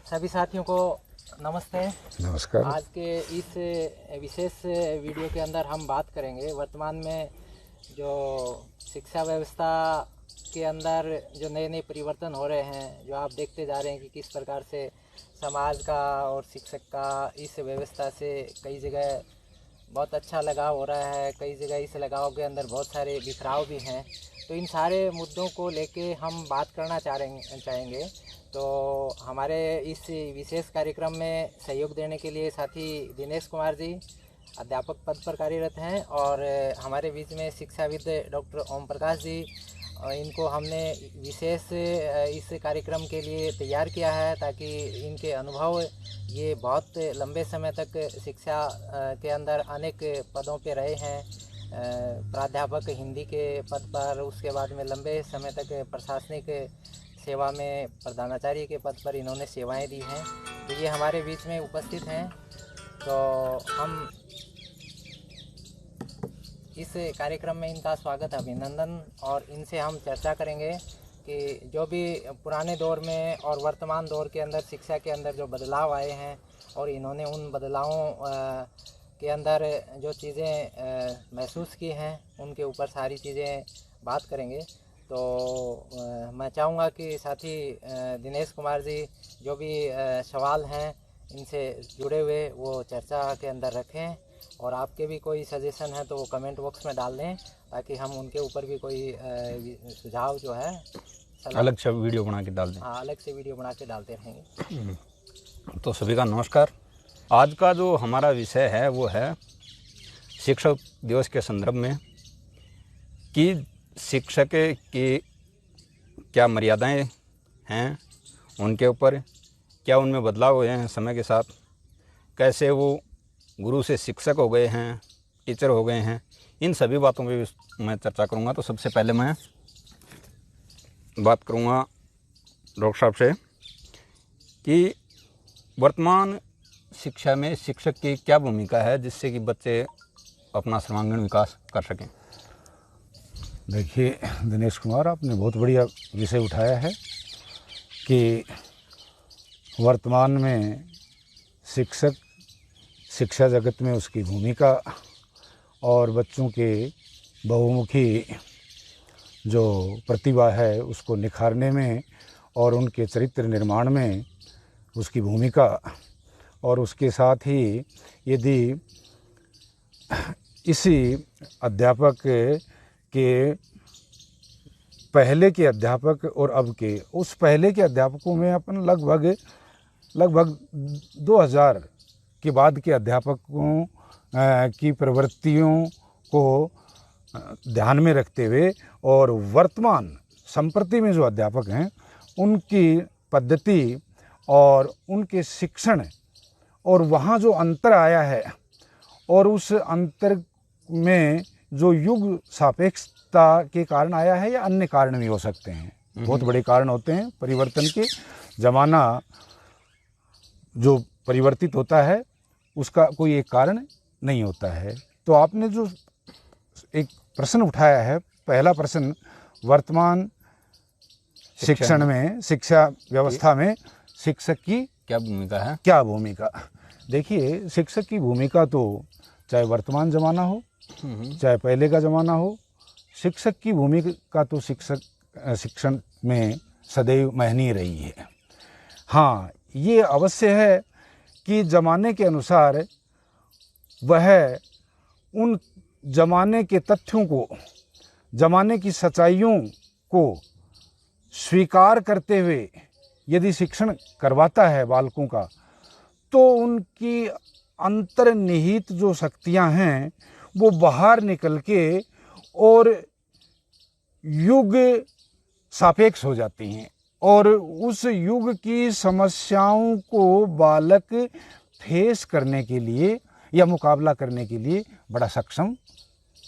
सभी साथियों को नमस्ते। नमस्कार। आज के इस विशेष वीडियो के अंदर हम बात करेंगे वर्तमान में जो शिक्षा व्यवस्था के अंदर जो नए नए परिवर्तन हो रहे हैं, जो आप देखते जा रहे हैं कि किस प्रकार से समाज का और शिक्षक का इस व्यवस्था से कई जगह बहुत अच्छा लगाव हो रहा है, कई जगह इस लगाव के अंदर बहुत सारे बिखराव भी हैं। तो इन सारे मुद्दों को लेके हम बात करना चाहेंगे। तो हमारे इस विशेष कार्यक्रम में सहयोग देने के लिए साथी दिनेश कुमार जी अध्यापक पद पर कार्यरत हैं और हमारे बीच में शिक्षाविद डॉक्टर ओम प्रकाश जी, इनको हमने विशेष इस कार्यक्रम के लिए तैयार किया है ताकि इनके अनुभव ये बहुत लंबे समय तक शिक्षा के अंदर अनेक पदों पे रहे हैं। प्राध्यापक हिंदी के पद पर, उसके बाद में लंबे समय तक प्रशासनिक सेवा में प्रधानाचार्य के पद पर इन्होंने सेवाएं दी हैं। तो ये हमारे बीच में उपस्थित हैं। तो हम इस कार्यक्रम में इनका स्वागत अभिनंदन और इनसे हम चर्चा करेंगे कि जो भी पुराने दौर में और वर्तमान दौर के अंदर शिक्षा के अंदर जो बदलाव आए हैं और इन्होंने उन बदलावों के अंदर जो चीज़ें महसूस की हैं उनके ऊपर सारी चीज़ें बात करेंगे। तो मैं चाहूँगा कि साथी दिनेश कुमार जी जो भी सवाल हैं इनसे जुड़े हुए वो चर्चा के अंदर रखें और आपके भी कोई सजेशन है तो वो कमेंट बॉक्स में डाल दें ताकि हम उनके ऊपर भी कोई सुझाव जो है अलग से वीडियो बना के डाल दें। हाँ, अलग से वीडियो बना के डालते रहेंगे। तो सभी का नमस्कार। आज का जो हमारा विषय है वो है शिक्षक दिवस के संदर्भ में कि शिक्षक की क्या मर्यादाएं हैं, उनके ऊपर क्या उनमें बदलाव हुए हैं समय के साथ, कैसे वो गुरु से शिक्षक हो गए हैं, टीचर हो गए हैं, इन सभी बातों पे मैं चर्चा करूंगा। तो सबसे पहले मैं बात करूंगा डॉक्टर साहब से कि वर्तमान शिक्षा में शिक्षक की क्या भूमिका है जिससे कि बच्चे अपना सर्वांगीण विकास कर सकें। देखिए दिनेश कुमार, आपने बहुत बढ़िया विषय उठाया है कि वर्तमान में शिक्षक शिक्षा जगत में उसकी भूमिका और बच्चों के बहुमुखी जो प्रतिभा है उसको निखारने में और उनके चरित्र निर्माण में उसकी भूमिका, और उसके साथ ही यदि इसी अध्यापक के पहले के अध्यापक और अब के, उस पहले के अध्यापकों में अपन लगभग 2000 के बाद के अध्यापकों की प्रवृत्तियों को ध्यान में रखते हुए और वर्तमान संप्रति में जो अध्यापक हैं उनकी पद्धति और उनके शिक्षण और वहाँ जो अंतर आया है और उस अंतर में जो युग सापेक्षता के कारण आया है या अन्य कारण भी हो सकते हैं, बहुत बड़े कारण होते हैं परिवर्तन के। ज़माना जो परिवर्तित होता है उसका कोई एक कारण नहीं होता है। तो आपने जो एक प्रश्न उठाया है, पहला प्रश्न वर्तमान शिक्षण में, शिक्षा व्यवस्था में शिक्षक की क्या भूमिका है? क्या भूमिका? देखिए, शिक्षक की भूमिका तो चाहे वर्तमान ज़माना हो चाहे पहले का ज़माना हो, शिक्षक की भूमिका तो शिक्षण में सदैव महनीय रही है। हाँ, ये अवश्य है कि ज़माने के अनुसार वह उन ज़माने के तथ्यों को, ज़माने की सच्चाइयों को स्वीकार करते हुए यदि शिक्षण करवाता है बालकों का, तो उनकी अंतर्निहित जो शक्तियां हैं वो बाहर निकल के और युग सापेक्ष हो जाती हैं और उस युग की समस्याओं को बालक फेस करने के लिए या मुकाबला करने के लिए बड़ा सक्षम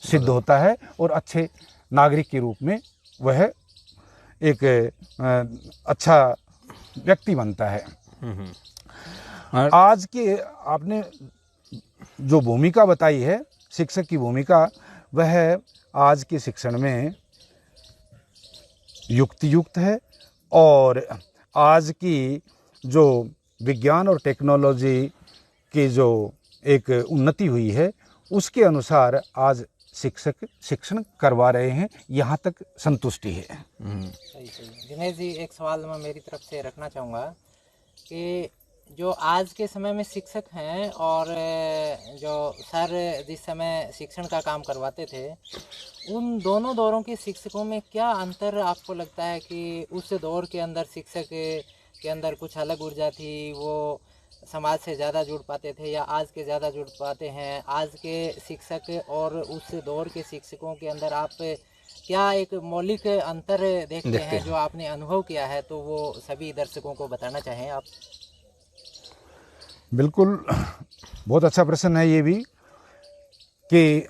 सिद्ध होता है और अच्छे नागरिक के रूप में वह एक अच्छा व्यक्ति बनता है। आज के आपने जो भूमिका बताई है शिक्षक की भूमिका, वह आज के शिक्षण में युक्त है और आज की जो विज्ञान और टेक्नोलॉजी की जो एक उन्नति हुई है उसके अनुसार आज शिक्षक शिक्षण करवा रहे हैं, यहाँ तक संतुष्टि है। सही सही। दिनेश जी, एक सवाल मैं मेरी तरफ से रखना चाहूँगा कि जो आज के समय में शिक्षक हैं और जो सर जिस समय शिक्षण का काम करवाते थे, उन दोनों दौरों के शिक्षकों में क्या अंतर आपको लगता है कि उस दौर के अंदर शिक्षक के अंदर कुछ अलग ऊर्जा थी, वो समाज से ज़्यादा जुड़ पाते थे, या आज के ज़्यादा जुड़ पाते हैं? आज के शिक्षक और उस दौर के शिक्षकों के अंदर आप क्या एक मौलिक अंतर देखते हैं जो आपने अनुभव किया है, तो वो सभी दर्शकों को बताना चाहें आप? बिल्कुल, बहुत अच्छा प्रश्न है ये भी कि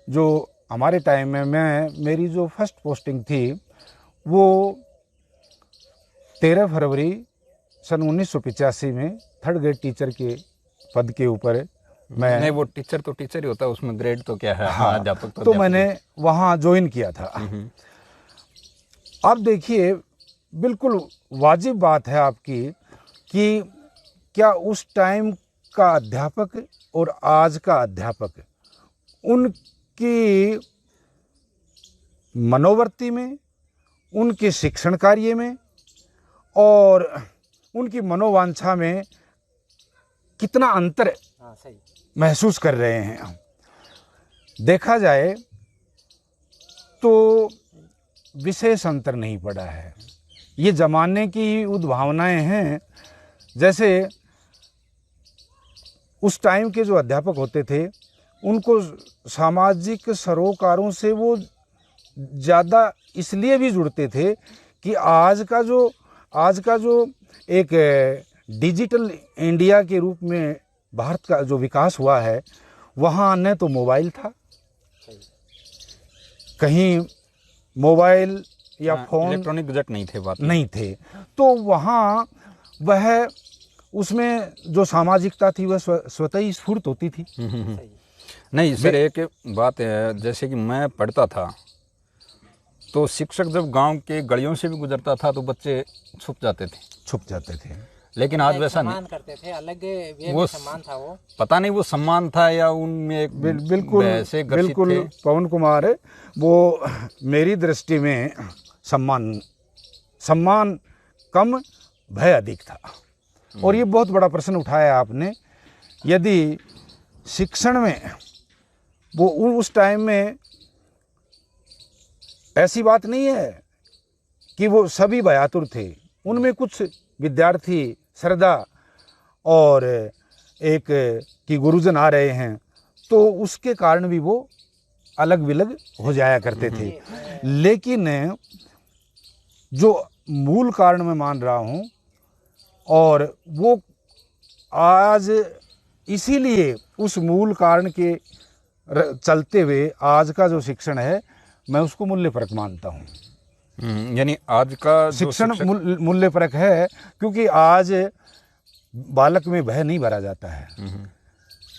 जो हमारे टाइम में मेरी जो फर्स्ट पोस्टिंग थी वो 13 फरवरी सन 1985 में थर्ड ग्रेड टीचर के पद के ऊपर मैं नहीं, वो टीचर तो टीचर ही होता है, उसमें ग्रेड तो क्या है। हाँ, अध्यापक तो मैंने वहाँ ज्वाइन किया था। अब देखिए, बिल्कुल वाजिब बात है आपकी कि क्या उस टाइम का अध्यापक और आज का अध्यापक, उनकी मनोवृत्ति में, उनके शिक्षण कार्य में और उनकी मनोवांछा में कितना अंतर महसूस कर रहे हैं? देखा जाए तो विशेष अंतर नहीं पड़ा है। ये ज़माने की उद्भावनाएं हैं। जैसे उस टाइम के जो अध्यापक होते थे उनको सामाजिक सरोकारों से वो ज़्यादा इसलिए भी जुड़ते थे कि आज का जो एक डिजिटल इंडिया के रूप में भारत का जो विकास हुआ है, वहाँ न तो मोबाइल था, कहीं मोबाइल या फोन, इलेक्ट्रॉनिक गैजेट नहीं थे, बात नहीं थे, तो वहाँ वह उसमें जो सामाजिकता थी वह स्वतः ही स्फूर्त होती थी। नहीं सर, एक बात है, जैसे कि मैं पढ़ता था तो शिक्षक जब गांव के गलियों से भी गुजरता था तो बच्चे छुप जाते थे। लेकिन आज वैसा नहीं करते थे, अलग वो सम्मान था। वो पता नहीं वो सम्मान था या उनमें एक बिल्कुल पवन कुमार, वो मेरी दृष्टि में सम्मान कम, भय अधिक था। और ये बहुत बड़ा प्रश्न उठाया आपने। यदि शिक्षण में वो उस टाइम में ऐसी बात नहीं है कि वो सभी बहादुर थे, उनमें कुछ विद्यार्थी श्रद्धा और एक कि गुरुजन आ रहे हैं तो उसके कारण भी वो अलग विलग हो जाया करते थे। लेकिन जो मूल कारण मैं मान रहा हूँ, और वो आज इसीलिए उस मूल कारण के चलते हुए आज का जो शिक्षण है मैं उसको मूल्यपरक मानता हूँ। यानी आज का शिक्षण मूल्यपरक है, क्योंकि आज बालक में भय नहीं भरा जाता है।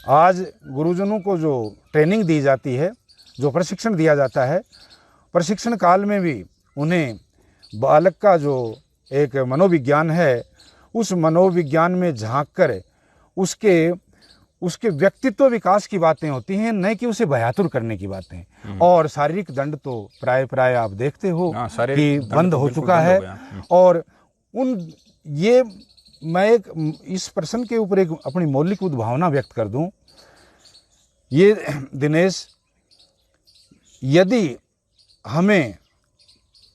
आज गुरुजनों को जो ट्रेनिंग दी जाती है, जो प्रशिक्षण दिया जाता है, प्रशिक्षण काल में भी उन्हें बालक का जो एक मनोविज्ञान है, उस मनोविज्ञान में झांक कर उसके व्यक्तित्व विकास की बातें होती हैं, न कि उसे भयातुर करने की बातें। और शारीरिक दंड तो प्राय आप देखते हो कि बंद हो चुका है। और ये मैं एक इस प्रश्न के ऊपर एक अपनी मौलिक उद्भावना व्यक्त कर दूं। ये दिनेश, यदि हमें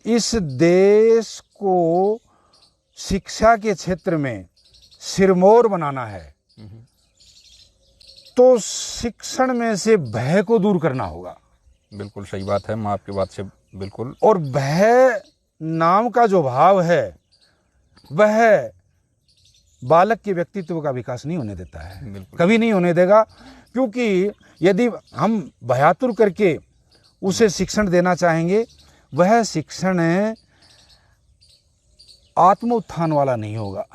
इस देश को शिक्षा के क्षेत्र में सिरमौर बनाना है तो शिक्षण में से भय को दूर करना होगा। बिल्कुल सही बात है, मैं आपकी बात से बिल्कुल। और भय नाम का जो भाव है वह बालक के व्यक्तित्व का विकास नहीं होने देता है, कभी नहीं होने देगा। क्योंकि यदि हम भयातुर करके उसे शिक्षण देना चाहेंगे, वह शिक्षण आत्मोत्थान वाला नहीं होगा,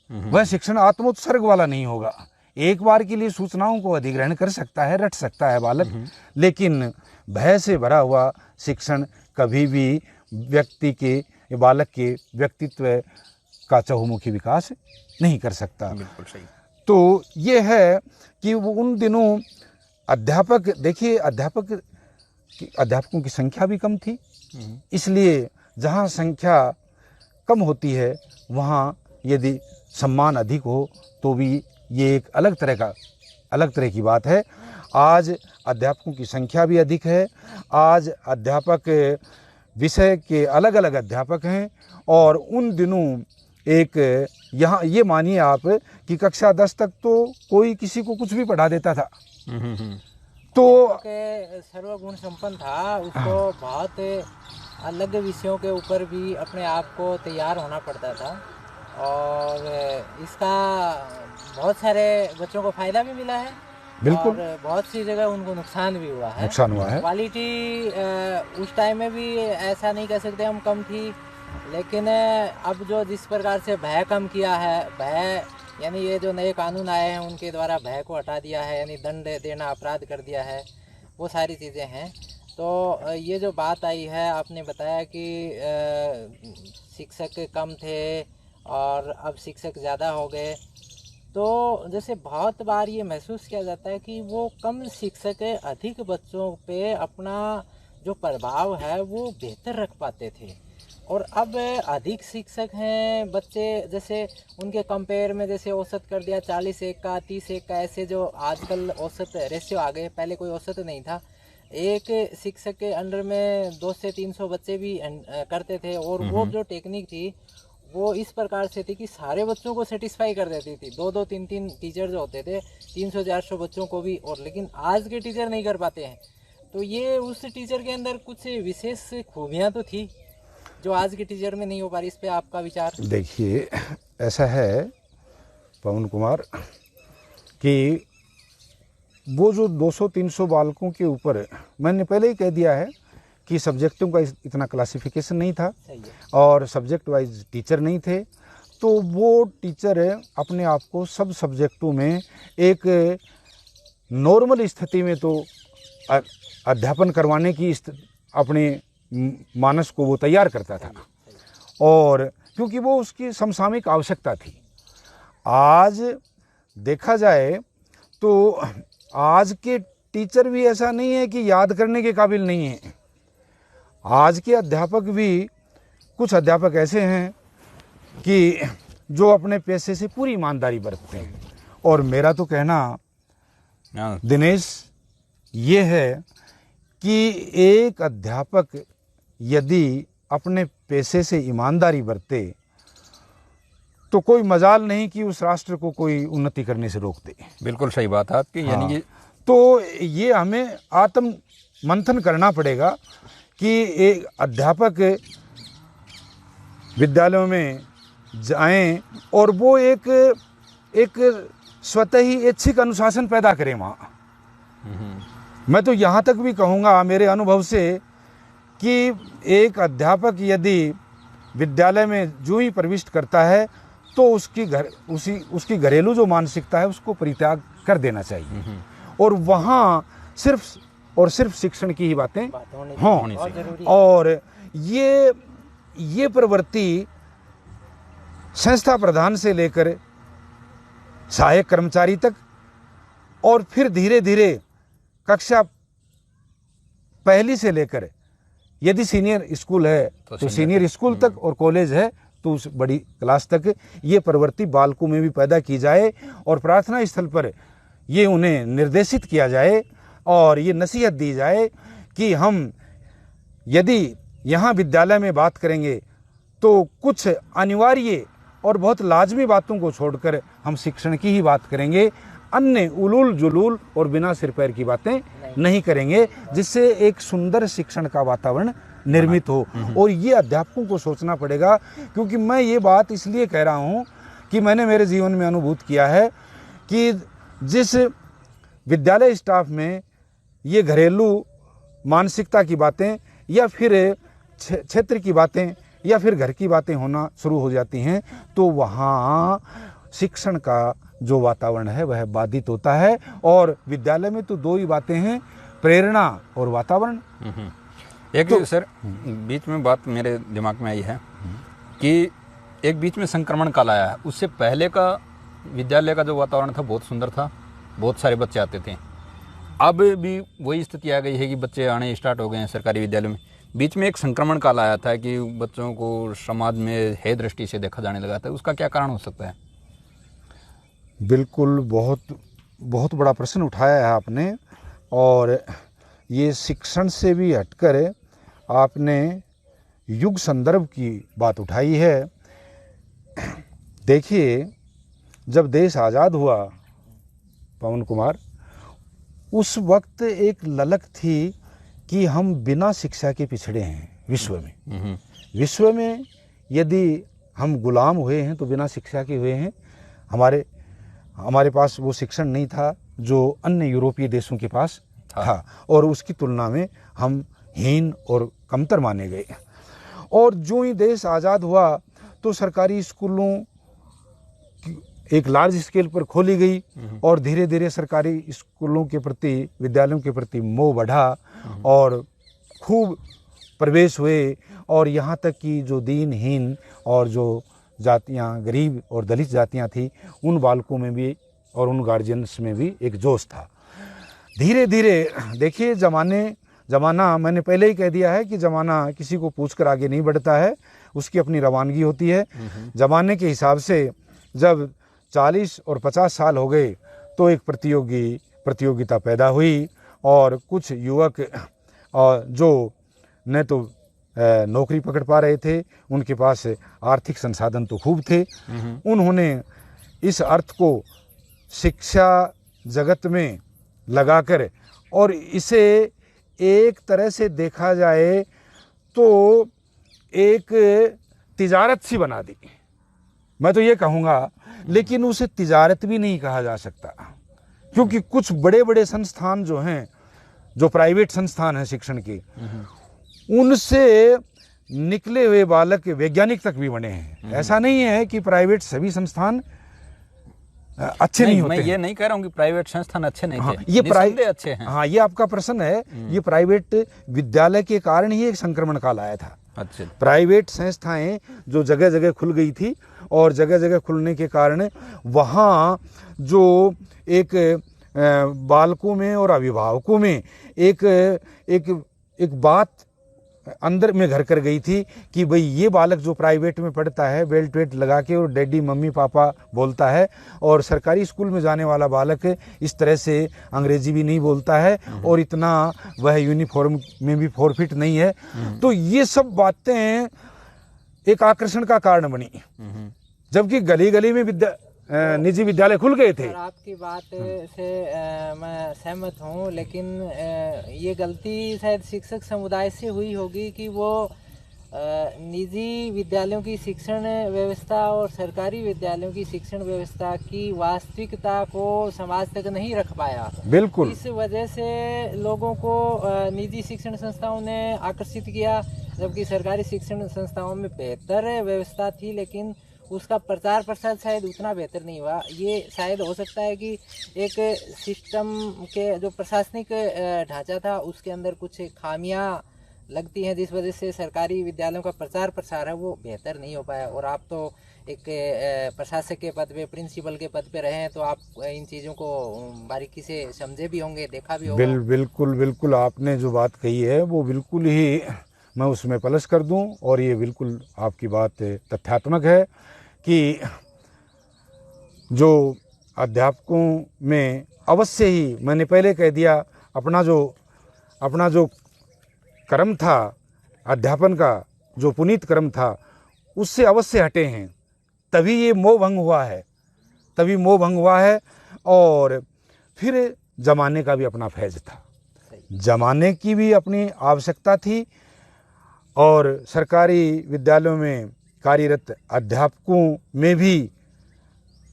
वह शिक्षण आत्मोत्सर्ग वाला नहीं होगा। एक बार के लिए सूचनाओं को अधिग्रहण कर सकता है, रट सकता है बालक, लेकिन भय से भरा हुआ शिक्षण कभी भी बालक के व्यक्तित्व का चहुमुखी विकास नहीं कर सकता। बिल्कुल सही। तो ये है कि वो उन दिनों अध्यापक, देखिए अध्यापकों की संख्या भी कम थी, इसलिए जहाँ संख्या कम होती है वहाँ यदि सम्मान अधिक हो तो भी ये एक अलग तरह की बात है। आज अध्यापकों की संख्या भी अधिक है, आज अध्यापक विषय के अलग अलग अध्यापक हैं, और उन दिनों एक यहाँ ये मानिए आप कि कक्षा 10 तक तो कोई किसी को कुछ भी पढ़ा देता था। तो के सर्वगुण संपन्न था, उसको बहुत अलग विषयों के ऊपर भी अपने आप को तैयार होना पड़ता था, और इसका बहुत सारे बच्चों को फायदा भी मिला है। बिल्कुल। और बहुत सी जगह उनको नुकसान भी हुआ है। क्वालिटी उस टाइम में भी ऐसा नहीं कह सकते हम कम थी, लेकिन अब जो जिस प्रकार से भय कम किया है, भय यानी ये जो नए कानून आए हैं उनके द्वारा भय को हटा दिया है, यानी दंड देना अपराध कर दिया है, वो सारी चीज़ें हैं। तो ये जो बात आई है, आपने बताया कि शिक्षक कम थे और अब शिक्षक ज़्यादा हो गए, तो जैसे बहुत बार ये महसूस किया जाता है कि वो कम शिक्षक अधिक बच्चों पे अपना जो प्रभाव है वो बेहतर रख पाते थे, और अब अधिक शिक्षक हैं, बच्चे जैसे उनके कंपेयर में जैसे औसत कर दिया 40:1 का, 30:1 का, ऐसे जो आजकल औसत रेशियो आ गए, पहले कोई औसत नहीं था। एक शिक्षक के अंडर में 200 से 300 बच्चे भी करते थे, और वो जो टेक्निक थी वो इस प्रकार से थी कि सारे बच्चों को सेटिस्फाई कर देती थी। 2-2, 3-3 टीचर जो होते थे 300-400 बच्चों को भी, और लेकिन आज के टीचर नहीं कर पाते हैं। तो ये उस टीचर के अंदर कुछ विशेष खूबियाँ तो थी जो आज के टीचर में नहीं हो पा रही, इस पे आपका विचार? देखिए, ऐसा है पवन कुमार कि वो जो 200-300 बालकों के ऊपर, मैंने पहले ही कह दिया है कि सब्जेक्टों का इतना क्लासिफिकेशन नहीं था और सब्जेक्ट वाइज टीचर नहीं थे, तो वो टीचर अपने आप को सब सब्जेक्टों में एक नॉर्मल स्थिति में तो अध्यापन करवाने की अपने मानस को वो तैयार करता था, और क्योंकि वो उसकी समसामयिक आवश्यकता थी। आज देखा जाए तो आज के टीचर भी ऐसा नहीं है कि याद करने के काबिल नहीं है। आज के अध्यापक भी, कुछ अध्यापक ऐसे हैं कि जो अपने पैसे से पूरी ईमानदारी बरतते हैं, और मेरा तो कहना दिनेश ये है कि एक अध्यापक यदि अपने पैसे से ईमानदारी बरते तो कोई मजाल नहीं कि उस राष्ट्र को कोई उन्नति करने से रोक दे। बिल्कुल सही बात है आपकी। यानी कि तो ये हमें आत्म मंथन करना पड़ेगा कि एक अध्यापक विद्यालयों में जाएं और वो एक स्वतः ही ऐच्छिक अनुशासन पैदा करें वहाँ। मैं तो यहाँ तक भी कहूँगा मेरे अनुभव से कि एक अध्यापक यदि विद्यालय में जो ही प्रविष्ट करता है तो उसकी घरेलू जो मानसिकता है उसको परित्याग कर देना चाहिए, और वहाँ सिर्फ और सिर्फ शिक्षण की ही बातें होनी चाहिए। और ये प्रवृत्ति संस्था प्रधान से लेकर सहायक कर्मचारी तक, और फिर धीरे धीरे कक्षा पहली से लेकर यदि सीनियर स्कूल है तो सीनियर स्कूल तक, और कॉलेज है तो उस बड़ी क्लास तक ये प्रवृत्ति बालकों में भी पैदा की जाए, और प्रार्थना स्थल पर ये उन्हें निर्देशित किया जाए और ये नसीहत दी जाए कि हम यदि यहाँ विद्यालय में बात करेंगे तो कुछ अनिवार्य और बहुत लाजमी बातों को छोड़कर हम शिक्षण की ही बात करेंगे, अन्य उलूल जुलूल और बिना सिर पैर की बातें नहीं करेंगे, जिससे एक सुंदर शिक्षण का वातावरण निर्मित हो। और ये अध्यापकों को सोचना पड़ेगा, क्योंकि मैं ये बात इसलिए कह रहा हूँ कि मैंने मेरे जीवन में अनुभूत किया है कि जिस विद्यालय स्टाफ में ये घरेलू मानसिकता की बातें या फिर क्षेत्र की बातें या फिर घर की बातें होना शुरू हो जाती हैं, तो वहाँ शिक्षण का जो वातावरण है वह बाधित होता है। और विद्यालय में तो दो ही बातें हैं, प्रेरणा और वातावरण। एक तो सर बीच में बात मेरे दिमाग में आई है कि एक बीच में संक्रमण काल आया है, उससे पहले का विद्यालय का जो वातावरण था बहुत सुंदर था, बहुत सारे बच्चे आते थे। अब भी वही स्थिति आ गई है कि बच्चे आने स्टार्ट हो गए हैं सरकारी विद्यालयों में। बीच में एक संक्रमण काल आया था कि बच्चों को समाज में हे दृष्टि से देखा जाने लगा था, उसका क्या कारण हो सकता है? बिल्कुल, बहुत बड़ा प्रश्न उठाया है आपने, और ये शिक्षण से भी हटकर आपने युग संदर्भ की बात उठाई है। देखिए, जब देश आज़ाद हुआ पवन कुमार, उस वक्त एक ललक थी कि हम बिना शिक्षा के पिछड़े हैं विश्व में। विश्व में यदि हम गुलाम हुए हैं तो बिना शिक्षा के हुए हैं। हमारे पास वो शिक्षण नहीं था जो अन्य यूरोपीय देशों के पास था, और उसकी तुलना में हम हीन और कमतर माने गए। और जो ही देश आज़ाद हुआ तो सरकारी स्कूलों एक लार्ज स्केल पर खोली गई, और धीरे धीरे सरकारी स्कूलों के प्रति, विद्यालयों के प्रति मोह बढ़ा और खूब प्रवेश हुए। और यहाँ तक कि जो दीनहीन और जो जातियाँ, गरीब और दलित जातियाँ थी, उन बालकों में भी और उन गार्जियंस में भी एक जोश था। धीरे धीरे देखिए, ज़माना मैंने पहले ही कह दिया है कि ज़माना किसी को पूछकर आगे नहीं बढ़ता है, उसकी अपनी रवानगी होती है। ज़माने के हिसाब से जब 40 और 50 साल हो गए तो एक प्रतियोगिता पैदा हुई, और कुछ युवक जो न तो नौकरी पकड़ पा रहे थे, उनके पास आर्थिक संसाधन तो खूब थे, उन्होंने इस अर्थ को शिक्षा जगत में लगाकर, और इसे एक तरह से देखा जाए तो एक तिजारत सी बना दी, मैं तो ये कहूँगा। लेकिन उसे तिजारत भी नहीं कहा जा सकता, क्योंकि कुछ बड़े बड़े संस्थान जो हैं, जो प्राइवेट संस्थान हैं शिक्षण के, उनसे निकले हुए बालक वैज्ञानिक तक भी बने हैं। ऐसा नहीं है कि प्राइवेट सभी संस्थान अच्छे नहीं होते। मैं ये नहीं कह रहा हूँ कि प्राइवेट संस्थान अच्छे नहीं थे, ये प्राइवेट अच्छे हैं। हाँ, ये आपका प्रश्न है। ये प्राइवेट विद्यालय के कारण ही एक संक्रमण काल आया था। अच्छा, प्राइवेट संस्थाएं जो जगह जगह खुल गई थी, और जगह जगह खुलने के कारण वहाँ जो एक बालकों में और अभिभावकों में एक बात अंदर में घर कर गई थी कि भाई ये बालक जो प्राइवेट में पढ़ता है, बेल्ट वेल्ट लगा के और डैडी मम्मी पापा बोलता है, और सरकारी स्कूल में जाने वाला बालक इस तरह से अंग्रेजी भी नहीं बोलता है, और इतना वह यूनिफॉर्म में भी फॉरफिट नहीं है। तो ये सब बातें एक आकर्षण का कारण बनी, जबकि गली गली में निजी विद्यालय खुल गए थे। आपकी बात से मैं सहमत हूँ, लेकिन ये गलती शायद शिक्षक समुदाय से हुई होगी कि वो निजी विद्यालयों की शिक्षण व्यवस्था और सरकारी विद्यालयों की शिक्षण व्यवस्था की वास्तविकता को समाज तक नहीं रख पाया। बिल्कुल, इस वजह से लोगों को निजी शिक्षण संस्थाओं ने आकर्षित किया, जबकि सरकारी शिक्षण संस्थाओं में बेहतर व्यवस्था थी, लेकिन उसका प्रचार प्रसार शायद उतना बेहतर नहीं हुआ। ये शायद हो सकता है कि एक सिस्टम के जो प्रशासनिक ढांचा था उसके अंदर कुछ खामियां लगती हैं, जिस वजह से सरकारी विद्यालयों का प्रचार प्रसार है वो बेहतर नहीं हो पाया। और आप तो एक प्रशासक के पद पे, प्रिंसिपल के पद पे रहे हैं, तो आप इन चीज़ों को बारीकी से समझे भी होंगे, देखा भी होगा। बिल्कुल आपने जो बात कही है वो बिल्कुल ही मैं उसमें प्लस कर दूं, और ये बिल्कुल आपकी बात तथ्यात्मक है कि जो अध्यापकों में अवश्य ही, मैंने पहले कह दिया, अपना जो कर्म था, अध्यापन का जो पुनीत कर्म था, उससे अवश्य हटे हैं, तभी ये मोह भंग हुआ है। और फिर जमाने का भी अपना फैज था, जमाने की भी अपनी आवश्यकता थी, और सरकारी विद्यालयों में कार्यरत अध्यापकों में भी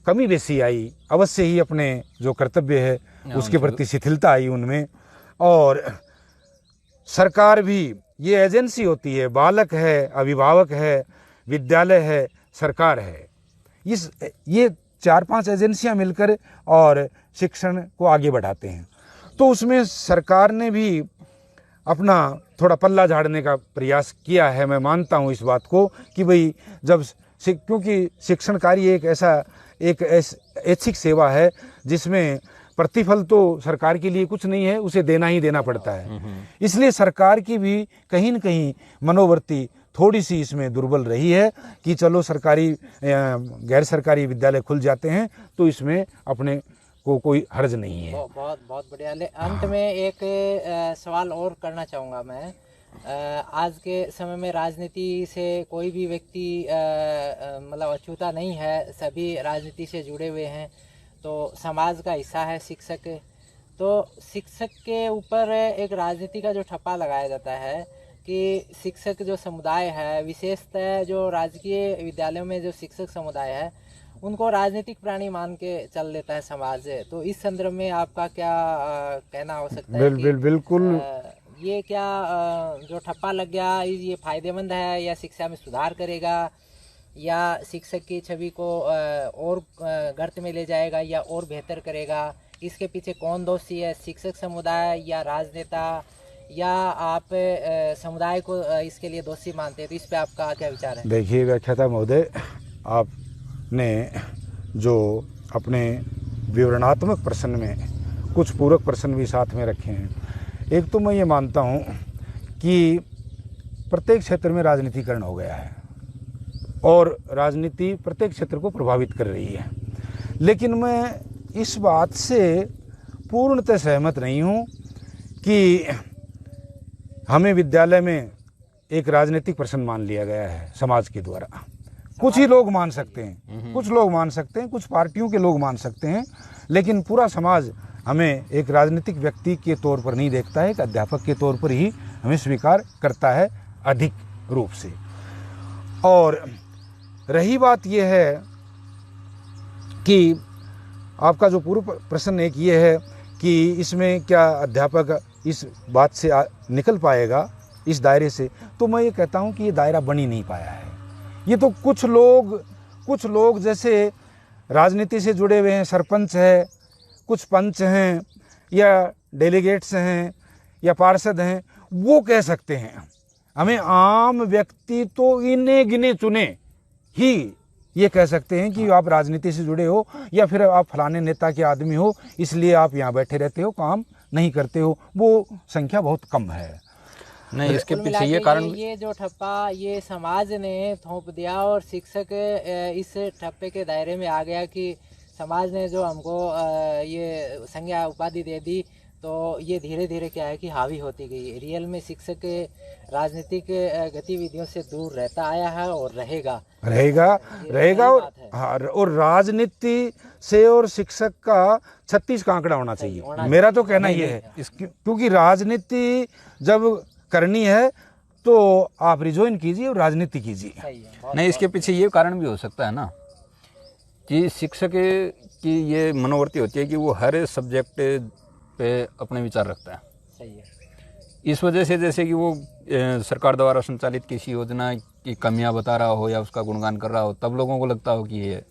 कमी बेसी आई, अवश्य ही अपने जो कर्तव्य है उसके प्रति शिथिलता आई उनमें। और सरकार भी, ये एजेंसी होती है, बालक है, अभिभावक है, विद्यालय है, सरकार है, ये 4-5 एजेंसियां मिलकर और शिक्षण को आगे बढ़ाते हैं। तो उसमें सरकार ने भी अपना थोड़ा पल्ला झाड़ने का प्रयास किया है। मैं मानता हूँ इस बात को कि भाई जब क्योंकि शिक्षण कार्य एक ऐच्छिक सेवा है जिसमें प्रतिफल तो सरकार के लिए कुछ नहीं है, उसे देना ही देना पड़ता है। इसलिए सरकार की भी कहीं न कहीं मनोवृत्ति थोड़ी सी इसमें दुर्बल रही है कि चलो सरकारी गैर सरकारी विद्यालय खुल जाते हैं तो इसमें अपने को कोई हर्ज नहीं है। बहुत बहुत बढ़िया। अंत में एक सवाल और करना चाहूँगा मैं। आज के समय में राजनीति से कोई भी व्यक्ति मतलब अछूता नहीं है, सभी राजनीति से जुड़े हुए हैं, तो समाज का हिस्सा है शिक्षक। तो शिक्षक के ऊपर एक राजनीति का जो ठप्पा लगाया जाता है कि शिक्षक जो समुदाय है, विशेषतः जो राजकीय विद्यालयों में जो शिक्षक समुदाय है, उनको राजनीतिक प्राणी मान के चल लेता है समाज। तो इस संदर्भ में आपका क्या कहना हो सकता है? बिल्कुल ये क्या जो ठप्पा लग गया ये फायदेमंद है या शिक्षा में सुधार करेगा या शिक्षक की छवि को और गर्त में ले जाएगा या और बेहतर करेगा? इसके पीछे कौन दोषी है, शिक्षक समुदाय या राजनेता, या आप समुदाय को इसके लिए दोषी मानते हैं? तो इस पे आपका क्या विचार है? देखिए व्याख्याता महोदय, आपने जो अपने विवरणात्मक प्रश्न में कुछ पूरक प्रश्न भी साथ में रखे हैं। एक तो मैं ये मानता हूँ कि प्रत्येक क्षेत्र में राजनीतिकरण हो गया है और राजनीति प्रत्येक क्षेत्र को प्रभावित कर रही है, लेकिन मैं इस बात से पूर्णतः सहमत नहीं हूँ कि हमें विद्यालय में एक राजनीतिक प्रश्न मान लिया गया है समाज के द्वारा। कुछ ही लोग मान सकते हैं, कुछ लोग मान सकते हैं, कुछ पार्टियों के लोग मान सकते हैं, लेकिन पूरा समाज हमें एक राजनीतिक व्यक्ति के तौर पर नहीं देखता है, एक अध्यापक के तौर पर ही हमें स्वीकार करता है अधिक रूप से। और रही बात यह है कि आपका जो पूर्व प्रश्न एक ये है कि इसमें क्या अध्यापक इस बात से निकल पाएगा, इस दायरे से, तो मैं ये कहता हूँ कि ये दायरा बन ही नहीं पाया है। ये तो कुछ लोग जैसे राजनीति से जुड़े हुए हैं, सरपंच है, कुछ पंच हैं या डेलीगेट्स हैं या पार्षद हैं, वो कह सकते हैं। हमें आम व्यक्ति तो इन्हें गिने चुने ही ये कह सकते हैं कि आप राजनीति से जुड़े हो या फिर आप फलाने नेता के आदमी हो, इसलिए आप यहाँ बैठे रहते हो, काम नहीं करते हो। वो संख्या बहुत कम है। नहीं, इसके पीछे ये कारण, ये जो ठप्पा ये समाज ने थोप दिया और शिक्षक इस ठप्पे के दायरे में आ गया कि समाज ने जो हमको ये संज्ञा उपाधि दे दी, तो ये धीरे धीरे क्या है कि हावी होती गई। रियल में शिक्षक राजनीतिक गतिविधियों से दूर रहता आया है और रहेगा। और राजनीति से और शिक्षक का 36 का आंकड़ा होना चाहिए। मेरा तो कहना ये है, क्योंकि राजनीति जब करनी है तो आप रिजॉइन कीजिए और राजनीति कीजिए। नहीं, इसके पीछे ये कारण भी हो सकता है ना कि शिक्षक की ये मनोवृत्ति होती है कि वो हर सब्जेक्ट पे अपने विचार रखता है। सही है। इस वजह से जैसे कि वो सरकार द्वारा संचालित किसी योजना की कमियां बता रहा हो या उसका गुणगान कर रहा हो, तब लोगों को लगता हो कि ये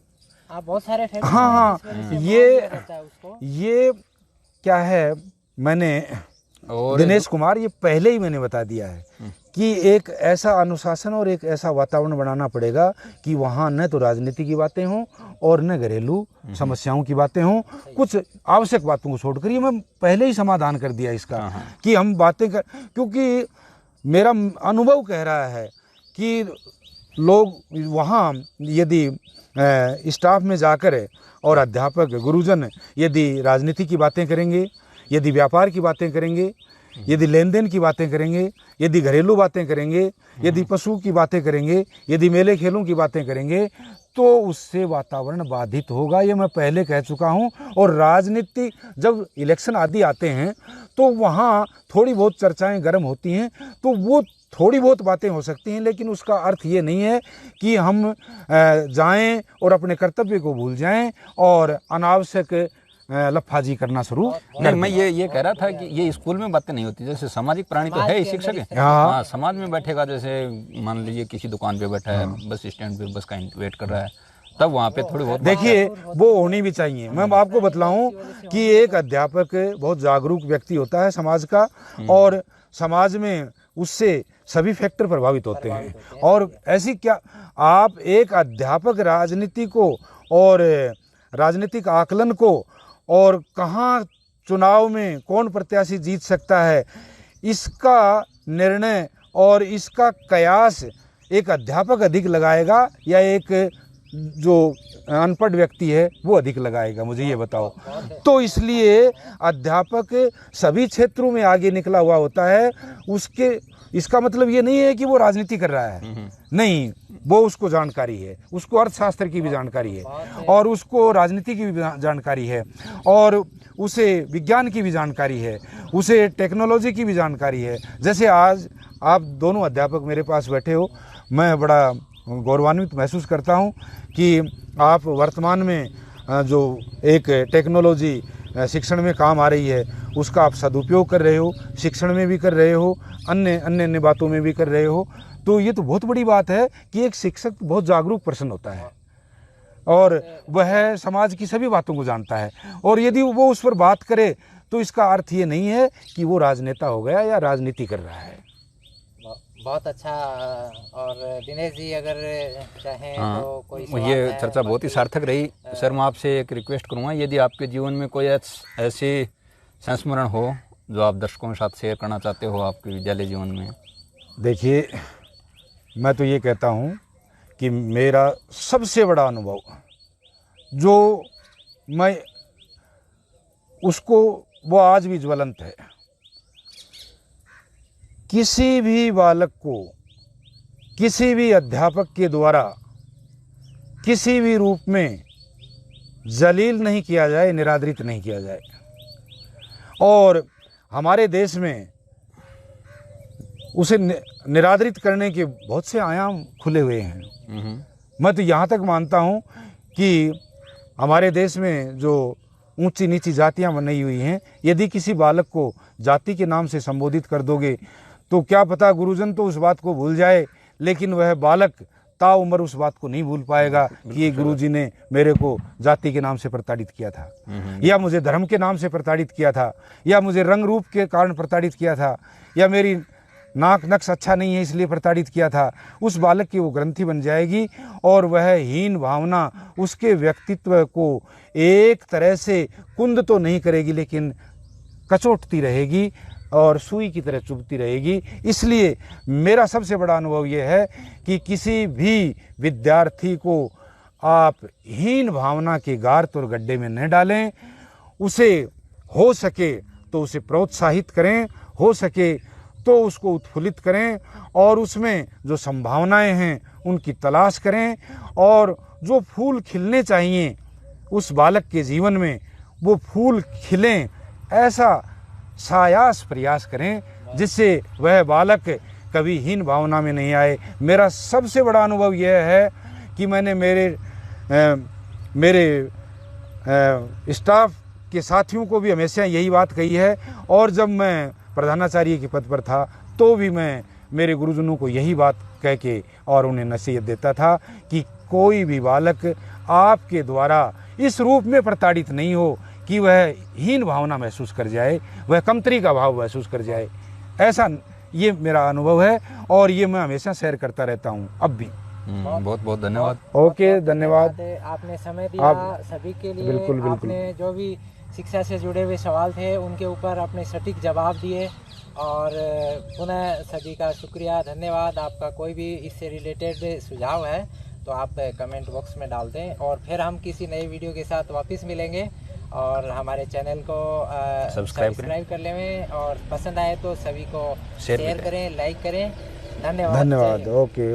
बहुत सारे हाँ ये क्या है, मैंने और दिनेश कुमार, ये पहले ही मैंने बता दिया है कि एक ऐसा अनुशासन और एक ऐसा वातावरण बनाना पड़ेगा कि वहाँ न तो राजनीति की बातें हों और न घरेलू समस्याओं की बातें हों। कुछ आवश्यक बातों को छोड़कर ये मैं पहले ही समाधान कर दिया इसका कि हम बातें कर, क्योंकि मेरा अनुभव कह रहा है कि लोग वहाँ यदि स्टाफ में जाकर और अध्यापक गुरुजन यदि राजनीति की बातें करेंगे, यदि व्यापार की बातें करेंगे, यदि लेन देन की बातें करेंगे, यदि घरेलू बातें करेंगे, यदि पशु की बातें करेंगे, यदि मेले खेलों की बातें करेंगे, तो उससे वातावरण बाधित होगा। ये मैं पहले कह चुका हूँ। और राजनीति जब इलेक्शन आदि आते हैं तो वहाँ थोड़ी बहुत चर्चाएं गर्म होती हैं, तो वो थोड़ी बहुत बातें हो सकती हैं, लेकिन उसका अर्थ ये नहीं है कि हम जाएं और अपने कर्तव्य को भूल जाएं और अनावश्यक लफाजी करना शुरू। नहीं, मैं ये कह रहा था कि ये स्कूल में बातें नहीं होती, जैसे सामाजिक प्राणी तो है ही शिक्षक है। हाँ, समाज में बैठेगा, जैसे मान लीजिए किसी दुकान पे बैठा है, बस स्टैंड पे बस का वेट कर रहा है, तब वहाँ पे थोड़ी बहुत देखिए वो होनी भी चाहिए। मैं आपको बतलाऊं कि एक अध्यापक बहुत जागरूक व्यक्ति होता है समाज का, और समाज में उससे सभी फैक्टर प्रभावित होते हैं। और ऐसी क्या, आप एक अध्यापक राजनीति को और राजनीतिक आकलन को और कहाँ चुनाव में कौन प्रत्याशी जीत सकता है, इसका निर्णय और इसका कयास एक अध्यापक अधिक लगाएगा या एक जो अनपढ़ व्यक्ति है वो अधिक लगाएगा, मुझे ये बताओ। तो इसलिए अध्यापक सभी क्षेत्रों में आगे निकला हुआ होता है। उसके इसका मतलब ये नहीं है कि वो राजनीति कर रहा है, नहीं, वो उसको जानकारी है, उसको अर्थशास्त्र की भी जानकारी है और उसको राजनीति की भी जानकारी है और उसे विज्ञान की भी जानकारी है, उसे टेक्नोलॉजी की भी जानकारी है। जैसे आज आप दोनों अध्यापक मेरे पास बैठे हो, मैं बड़ा गौरवान्वित महसूस करता हूँ कि आप वर्तमान में जो एक टेक्नोलॉजी शिक्षण में काम आ रही है उसका आप सदुपयोग कर रहे हो, शिक्षण में भी कर रहे हो, अन्य बातों में भी कर रहे हो। तो ये तो बहुत बड़ी बात है कि एक शिक्षक बहुत जागरूक पर्सन होता है और वह समाज की सभी बातों को जानता है और यदि वो उस पर बात करे तो इसका अर्थ ये नहीं है कि वो राजनेता हो गया या राजनीति कर रहा है। बहुत अच्छा। और दिनेश जी अगर चाहें तो कोई सवाल ये है? चर्चा बहुत ही सार्थक रही। सर, मैं आपसे एक रिक्वेस्ट करूँगा, यदि आपके जीवन में कोई ऐसे संस्मरण हो जो आप दर्शकों के साथ शेयर करना चाहते हो आपके विद्यालय जीवन में। देखिए, मैं तो ये कहता हूँ कि मेरा सबसे बड़ा अनुभव जो मैं उसको वो आज भी ज्वलंत है। किसी भी बालक को किसी भी अध्यापक के द्वारा किसी भी रूप में जलील नहीं किया जाए, निरादरित नहीं किया जाए। और हमारे देश में उसे निरादरित करने के बहुत से आयाम खुले हुए हैं। मैं तो यहाँ तक मानता हूँ कि हमारे देश में जो ऊंची नीची जातियाँ बनाई हुई हैं, यदि किसी बालक को जाति के नाम से संबोधित कर दोगे तो क्या पता गुरुजन तो उस बात को भूल जाए, लेकिन वह बालक ताउम्र उस बात को नहीं भूल पाएगा कि ये गुरुजी ने मेरे को जाति के नाम से प्रताड़ित किया था, या मुझे धर्म के नाम से प्रताड़ित किया था, या मुझे रंग रूप के कारण प्रताड़ित किया था, या मेरी नाक नक्श अच्छा नहीं है इसलिए प्रताड़ित किया था। उस बालक की वो ग्रंथि बन जाएगी और वह हीन भावना उसके व्यक्तित्व को एक तरह से कुंद तो नहीं करेगी लेकिन कचोटती रहेगी और सुई की तरह चुभती रहेगी। इसलिए मेरा सबसे बड़ा अनुभव यह है कि किसी भी विद्यार्थी को आप हीन भावना के गार्त और गड्ढे में न डालें। उसे हो सके तो उसे प्रोत्साहित करें, हो सके तो उसको उत्फुल्लित करें और उसमें जो संभावनाएं हैं उनकी तलाश करें और जो फूल खिलने चाहिए उस बालक के जीवन में वो फूल खिलें, ऐसा सायास प्रयास करें जिससे वह बालक कभी हीन भावना में नहीं आए। मेरा सबसे बड़ा अनुभव यह है कि मैंने मेरे स्टाफ के साथियों को भी हमेशा यही बात कही है और जब मैं प्रधानाचार्य के पद पर था तो भी मैं मेरे गुरुजनों को यही बात कह के और उन्हें नसीहत देता था कि कोई भी बालक आपके द्वारा इस रूप में प्रताड़ित नहीं हो कि वह हीन भावना महसूस कर जाए, वह कमतरी का भाव महसूस कर जाए। ऐसा ये मेरा अनुभव है और ये मैं हमेशा शेयर करता रहता हूँ अब भी। बहुत बहुत धन्यवाद। ओके, धन्यवाद। आपने समय दिया सभी के लिए। बिल्कुल बिल्कुल। आपने जो भी शिक्षा से जुड़े हुए सवाल थे उनके ऊपर अपने सटीक जवाब दिए और पुनः सभी का शुक्रिया, धन्यवाद। आपका कोई भी इससे रिलेटेड सुझाव है तो आप कमेंट बॉक्स में डाल दें और फिर हम किसी नई वीडियो के साथ वापस मिलेंगे और हमारे चैनल को सब्सक्राइब कर लें और पसंद आए तो सभी को शेयर करें, लाइक करें। धन्यवाद। ओके।